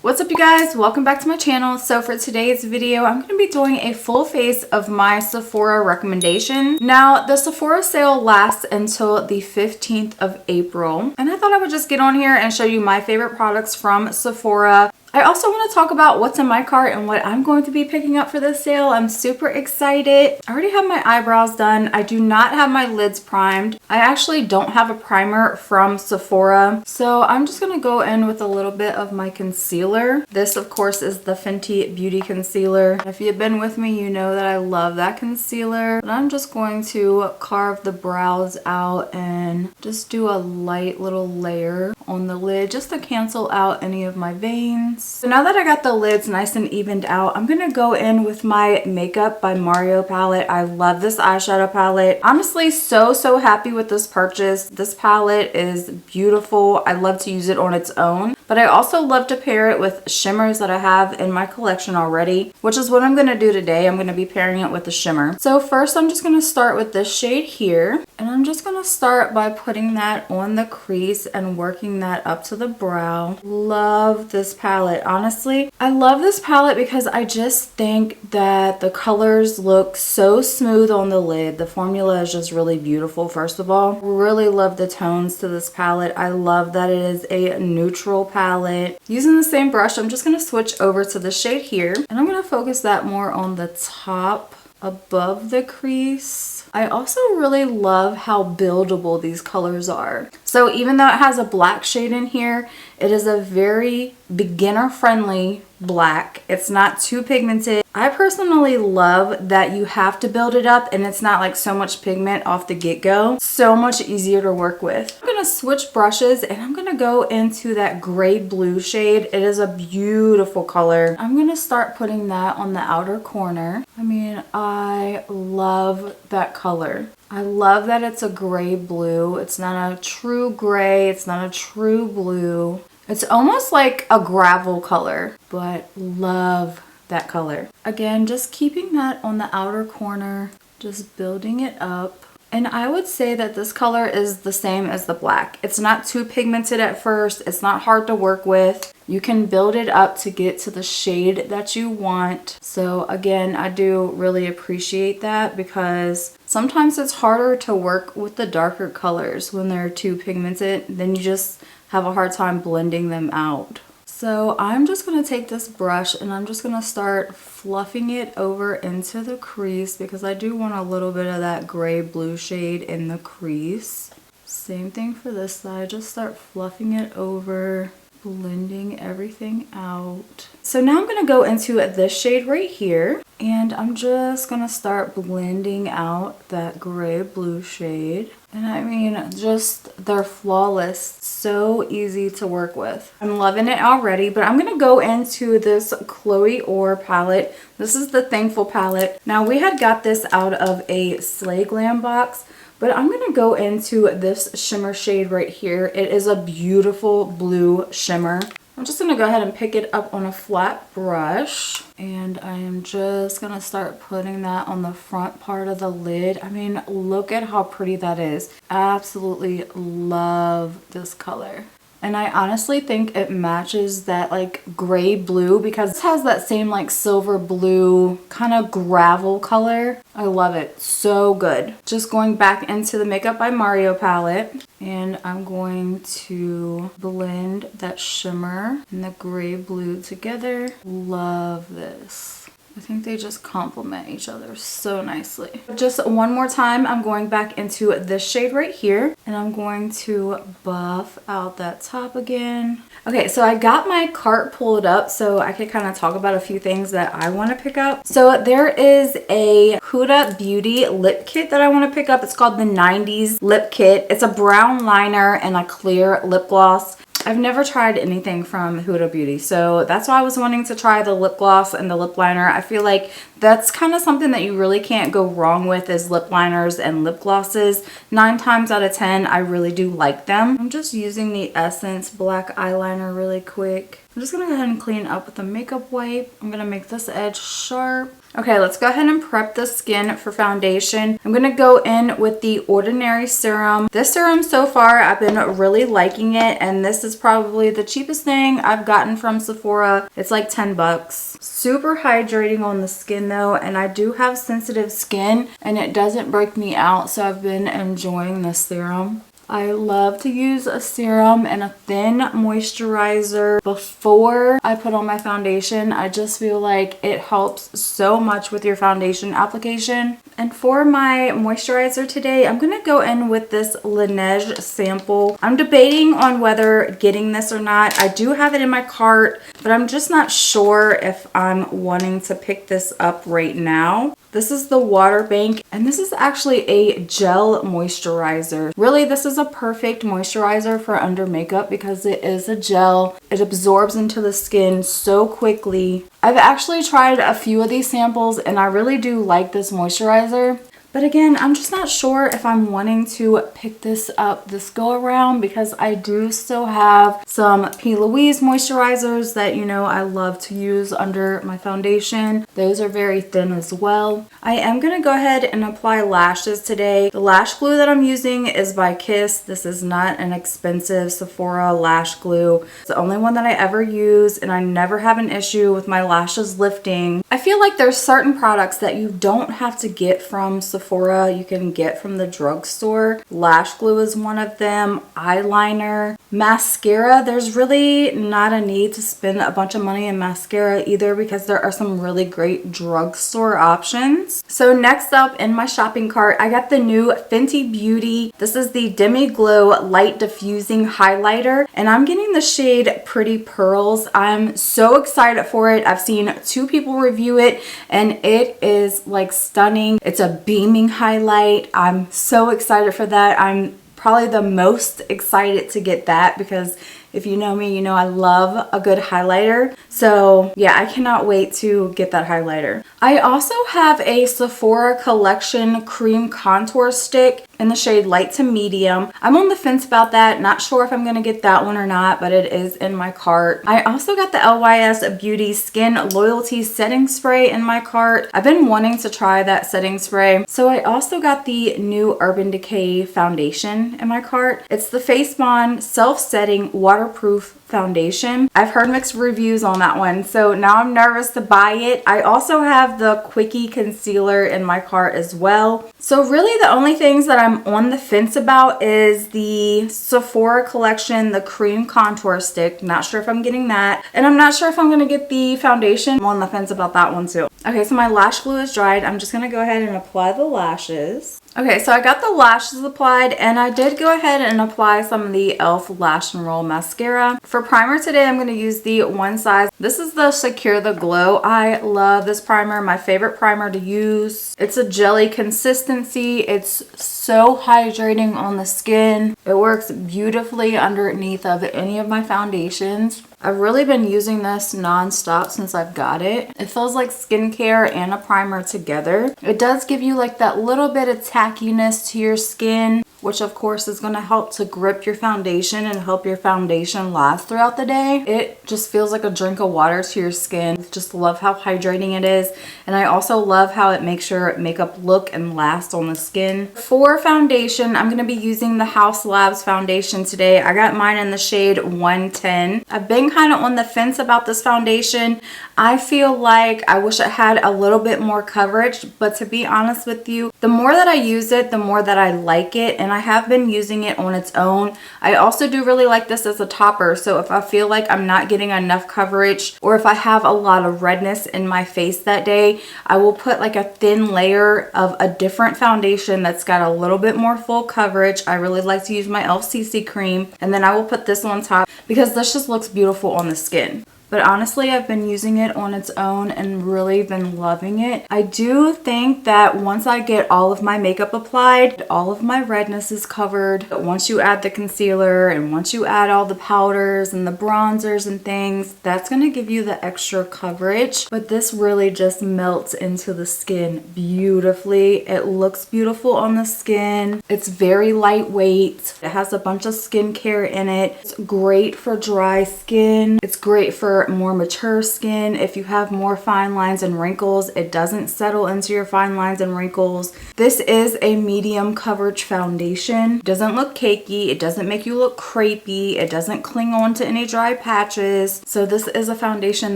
What's up you guys? Welcome back to my channel. So for today's video, I'm going to be doing a full face of my Sephora recommendation. Now the Sephora sale lasts until the 15th of April, and I thought I would just get on here and show you my favorite products from Sephora. I also want to talk about what's in my cart and what I'm going to be picking up for this sale. I'm super excited. I already have my eyebrows done. I do not have my lids primed. I actually don't have a primer from Sephora. So I'm just going to go in with a little bit of my concealer. This of course is the Fenty Beauty Concealer. If you've been with me, you know that I love that concealer. But I'm just going to carve the brows out and just do a light little layer on the lid just to cancel out any of my veins. So now that I got the lids nice and evened out, I'm going to go in with my Makeup by Mario palette. I love this eyeshadow palette. Honestly, so happy with this purchase. This palette is beautiful. I love to use it on its own, but I also love to pair it with shimmers that I have in my collection already, which is what I'm going to do today. I'm going to be pairing it with the shimmer. So first I'm just going to start with this shade here, and I'm just going to start by putting that on the crease and working that up to the brow. Love this palette. Honestly, I love this palette because I just think that the colors look so smooth on the lid. The formula is just really beautiful. First of all, really love the tones to this palette. I love that it is a neutral palette. Using the same brush, I'm just going to switch over to the shade here, and I'm going to focus that more on the top above the crease. I also really love how buildable these colors are. So even though it has a black shade in here, it is a very beginner friendly black. It's not too pigmented. I personally love that you have to build it up and it's not like so much pigment off the get-go. So much easier to work with. I'm going to switch brushes and I'm going to go into that gray blue shade. It is a beautiful color. I'm going to start putting that on the outer corner. I mean, I love that color. I love that it's a gray blue. It's not a true gray. It's not a true blue. It's almost like a gravel color, but love that color. Again, just keeping that on the outer corner, just building it up. And I would say that this color is the same as the black. It's not too pigmented at first. It's not hard to work with. You can build it up to get to the shade that you want. So again, I do really appreciate that because sometimes it's harder to work with the darker colors when they're too pigmented. Then you just have a hard time blending them out. So I'm just going to take this brush and I'm just going to start fluffing it over into the crease because I do want a little bit of that gray blue shade in the crease. Same thing for this side, just start fluffing it over, blending everything out. So now I'm going to go into this shade right here and I'm just going to start blending out that gray blue shade. And I mean, just they're flawless, so easy to work with. I'm loving it already, but I'm going to go into this Chloe Orr palette. This is the Thankful palette. Now we had got this out of a Slay Glam box, but I'm going to go into this shimmer shade right here. It is a beautiful blue shimmer. I'm just going to go ahead and pick it up on a flat brush, and I am just going to start putting that on the front part of the lid. I mean, look at how pretty that is. Absolutely love this color. And I honestly think it matches that like gray blue because it has that same like silver blue kind of gravel color. I love it. So good. Just going back into the Makeup by Mario palette, and I'm going to blend that shimmer and the gray blue together. Love this. I think they just complement each other so nicely. Just one more time, I'm going back into this shade right here and I'm going to buff out that top again. Okay, so I got my cart pulled up so I could kind of talk about a few things that I want to pick up. So there is a Huda Beauty lip kit that I want to pick up. It's called the 90s lip kit. It's a brown liner and a clear lip gloss. I've never tried anything from Huda Beauty, so that's why I was wanting to try the lip gloss and the lip liner. I feel like that's kind of something that you really can't go wrong with is lip liners and lip glosses. 9 times out of 10, I really do like them. I'm just using the Essence black eyeliner really quick. I'm just gonna go ahead and clean up with a makeup wipe. I'm gonna make this edge sharp. Okay, let's go ahead and prep the skin for foundation. I'm gonna go in with the Ordinary Serum. This serum so far, I've been really liking it, and this is probably the cheapest thing I've gotten from Sephora. It's like 10 bucks. Super hydrating on the skin though, and I do have sensitive skin, and it doesn't break me out, so I've been enjoying this serum. I love to use a serum and a thin moisturizer before I put on my foundation. I just feel like it helps so much with your foundation application. And for my moisturizer today, I'm going to go in with this Laneige sample. I'm debating on whether getting this or not. I do have it in my cart, but I'm just not sure if I'm wanting to pick this up right now. This is the Water Bank, and this is actually a gel moisturizer. Really, this is a perfect moisturizer for under makeup because it is a gel. It absorbs into the skin so quickly. I've actually tried a few of these samples, and I really do like this moisturizer. But again, I'm just not sure if I'm wanting to pick this up this go around because I do still have some P. Louise moisturizers that, you know, I love to use under my foundation. Those are very thin as well. I am going to go ahead and apply lashes today. The lash glue that I'm using is by Kiss. This is not an expensive Sephora lash glue. It's the only one that I ever use, and I never have an issue with my lashes lifting. I feel like there's certain products that you don't have to get from Sephora, you can get from the drugstore. Lash glue is one of them. Eyeliner, mascara. There's really not a need to spend a bunch of money in mascara either because there are some really great drugstore options. So next up in my shopping cart, I got the new Fenty Beauty. This is the Demi Glow Light Diffusing Highlighter, and I'm getting the shade Pretty Pearls. I'm so excited for it. I've seen 2 people review it, and it is like stunning. It's a beaming highlight. I'm so excited for that. I'm probably the most excited to get that because if you know me, you know I love a good highlighter. So yeah, I cannot wait to get that highlighter. I also have a Sephora Collection Cream Contour Stick in the shade Light to Medium. I'm on the fence about that. Not sure if I'm going to get that one or not, but it is in my cart. I also got the LYS Beauty Skin Loyalty Setting Spray in my cart. I've been wanting to try that setting spray. So I also got the new Urban Decay Foundation in my cart. It's the Face Bond Self-Setting Waterproof Foundation. I've heard mixed reviews on that one, so now I'm nervous to buy it. I also have the Quickie Concealer in my cart as well. So really the only things that I'm on the fence about is the Sephora Collection, the Cream Contour Stick. Not sure if I'm getting that. And I'm not sure if I'm going to get the foundation. I'm on the fence about that one too. Okay, so my lash glue is dried. I'm just going to go ahead and apply the lashes. Okay, so I got the lashes applied, and I did go ahead and apply some of the e.l.f. Lash and Roll Mascara. For primer today, I'm going to use the One Size. This is the Secure the Glow. I love this primer. My favorite primer to use. It's a jelly consistency. It's so hydrating on the skin. It works beautifully underneath of any of my foundations. I've really been using this non-stop since I've got it. It feels like skincare and a primer together. It does give you like that little bit of tackiness to your skin, which of course is going to help to grip your foundation and help your foundation last throughout the day. It just feels like a drink of water to your skin. Just love how hydrating it is. And I also love how it makes your makeup look and last on the skin. For foundation, I'm going to be using the House Labs foundation today. I got mine in the shade 110. I've been kind of on the fence about this foundation. I feel like I wish it had a little bit more coverage, but to be honest with you, the more that I use it, the more that I like it, and I have been using it on its own. I also do really like this as a topper, so if I feel like I'm not getting enough coverage, or if I have a lot of redness in my face that day, I will put like a thin layer of a different foundation that's got a little bit more full coverage. I really like to use my e.l.f. CC cream, and then I will put this on top because this just looks beautiful on the skin. But honestly, I've been using it on its own and really been loving it. I do think that once I get all of my makeup applied, all of my redness is covered. Once you add the concealer and once you add all the powders and the bronzers and things, that's going to give you the extra coverage. But this really just melts into the skin beautifully. It looks beautiful on the skin. It's very lightweight. It has a bunch of skincare in it. It's great for dry skin. It's great for for more mature skin. If you have more fine lines and wrinkles, it doesn't settle into your fine lines and wrinkles. This is a medium coverage foundation. It doesn't look cakey. It doesn't make you look crepey. It doesn't cling on to any dry patches. So this is a foundation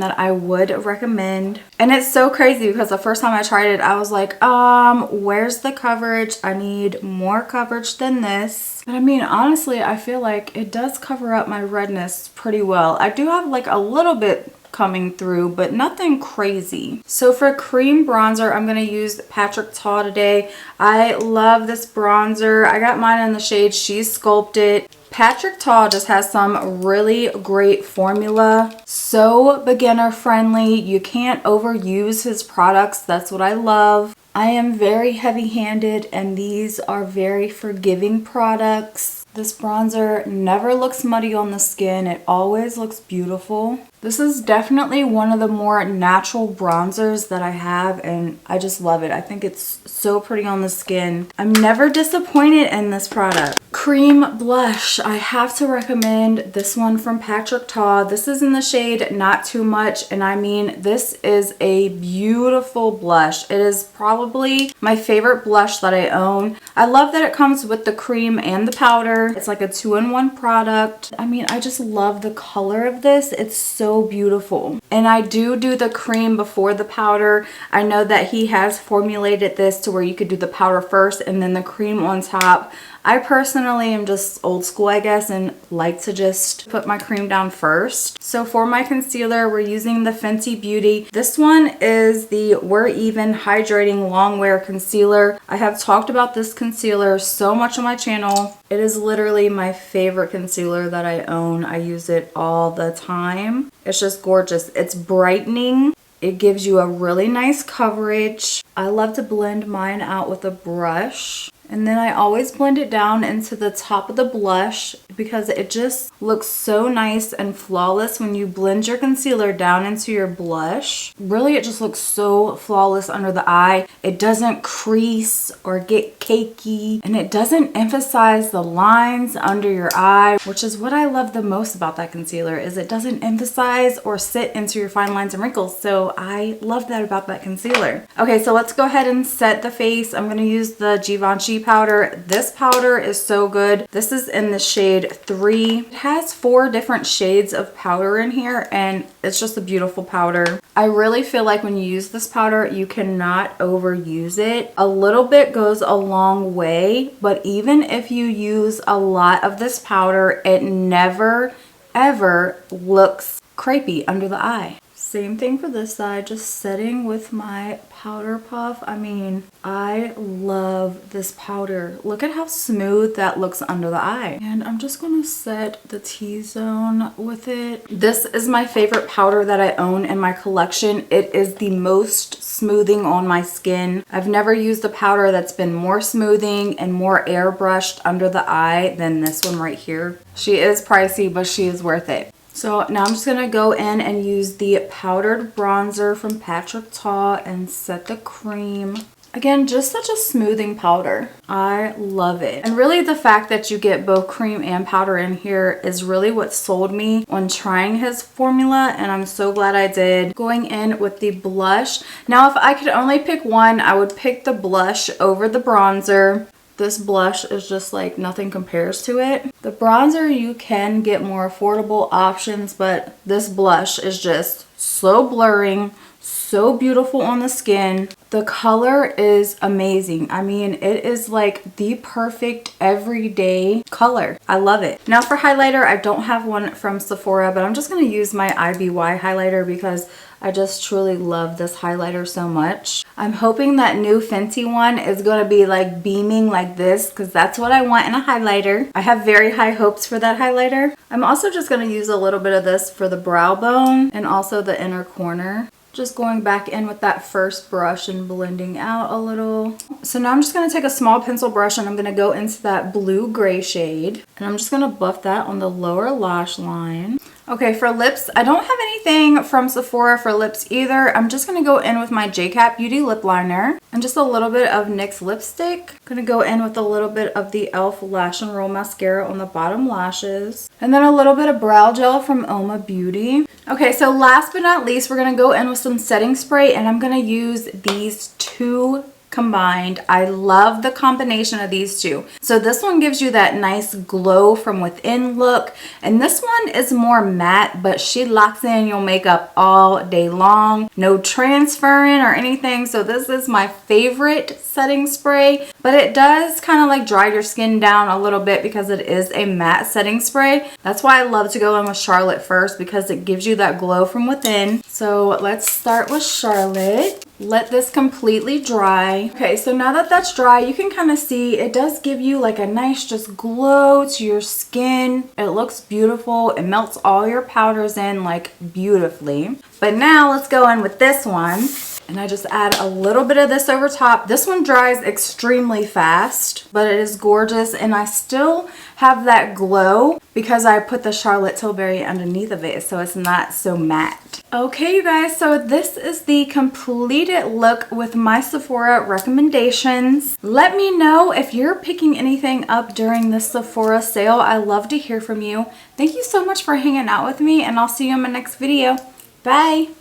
that I would recommend. And it's so crazy because the first time I tried it, I was like, where's the coverage? I need more coverage than this. But I mean, honestly, I feel like it does cover up my redness pretty well. I do have like a little bit coming through, but nothing crazy. So for cream bronzer, I'm going to use Patrick Ta today. I love this bronzer. I got mine in the shade She's Sculpted. Patrick Ta just has some really great formula. So beginner friendly. You can't overuse his products. That's what I love. I am very heavy-handed and these are very forgiving products. This bronzer never looks muddy on the skin. It always looks beautiful. This is definitely one of the more natural bronzers that I have and I just love it. I think it's so pretty on the skin. I'm never disappointed in this product. Cream blush. I have to recommend this one from Patrick Ta. This is in the shade Not Too Much and I mean this is a beautiful blush. It is probably my favorite blush that I own. I love that it comes with the cream and the powder. It's like a 2-in-1 product. I mean, I just love the color of this. It's so beautiful. And I do the cream before the powder. I know that he has formulated this to where you could do the powder first and then the cream on top. I personally am just old school, I guess, and like to just put my cream down first. So for my concealer, we're using the Fenty Beauty. This one is the We're Even Hydrating Long Wear Concealer. I have talked about this concealer so much on my channel. It is literally my favorite concealer that I own. I use it all the time. It's just gorgeous. It's brightening. It gives you a really nice coverage. I love to blend mine out with a brush. And then I always blend it down into the top of the blush because it just looks so nice and flawless when you blend your concealer down into your blush. Really, it just looks so flawless under the eye. It doesn't crease or get cakey, and it doesn't emphasize the lines under your eye, which is what I love the most about that concealer, is it doesn't emphasize or sit into your fine lines and wrinkles. So I love that about that concealer. Okay, so let's go ahead and set the face. I'm going to use the Givenchy powder. This powder is so good. This is in the shade 3. It has 4 different shades of powder in here and it's just a beautiful powder. I really feel like when you use this powder, you cannot overuse it. A little bit goes a long way, but even if you use a lot of this powder, it never ever looks crepey under the eye. Same thing for this side, just setting with my powder puff. I mean, I love this powder. Look at how smooth that looks under the eye. And I'm just gonna set the T-zone with it. This is my favorite powder that I own in my collection. It is the most smoothing on my skin. I've never used a powder that's been more smoothing and more airbrushed under the eye than this one right here. She is pricey, but she is worth it. So now I'm just going to go in and use the powdered bronzer from Patrick Ta and set the cream. Again, just such a smoothing powder. I love it. And really the fact that you get both cream and powder in here is really what sold me on trying his formula, and I'm so glad I did. Going in with the blush. Now if I could only pick one, I would pick the blush over the bronzer. This blush is just like nothing compares to it. The bronzer, you can get more affordable options, but this blush is just so blurring, so beautiful on the skin. The color is amazing. I mean, it is like the perfect everyday color. I love it. Now for highlighter, I don't have one from Sephora, but I'm just going to use my IBY highlighter because I just truly love this highlighter so much. I'm hoping that new Fenty one is going to be like beaming like this because that's what I want in a highlighter. I have very high hopes for that highlighter. I'm also just going to use a little bit of this for the brow bone and also the inner corner. Just going back in with that first brush and blending out a little. So now I'm just going to take a small pencil brush and I'm going to go into that blue gray shade. And I'm just going to buff that on the lower lash line. Okay, for lips, I don't have anything from Sephora for lips either. I'm just going to go in with my JCat Beauty lip liner and just a little bit of NYX lipstick. I'm going to go in with a little bit of the e.l.f. Lash and Roll Mascara on the bottom lashes. And then a little bit of brow gel from Oma Beauty. Okay, so last but not least, we're going to go in with some setting spray, and I'm going to use these two combined. I love the combination of these two. So this one gives you that nice glow from within look, and this one is more matte, but she locks in your makeup all day long. No transferring or anything. So this is my favorite setting spray, but it does kind of like dry your skin down a little bit because it is a matte setting spray. That's why I love to go in with Charlotte first, because it gives you that glow from within. So let's start with Charlotte. Let this completely dry. Okay, so now that that's dry, you can kind of see it does give you like a nice just glow to your skin. It looks beautiful. It melts all your powders in like beautifully. But now let's go in with this one. And I just add a little bit of this over top. This one dries extremely fast, but it is gorgeous. And I still have that glow because I put the Charlotte Tilbury underneath of it, so it's not so matte. Okay, you guys, so this is the completed look with my Sephora recommendations. Let me know if you're picking anything up during this Sephora sale. I love to hear from you. Thank you so much for hanging out with me, and I'll see you in my next video. Bye!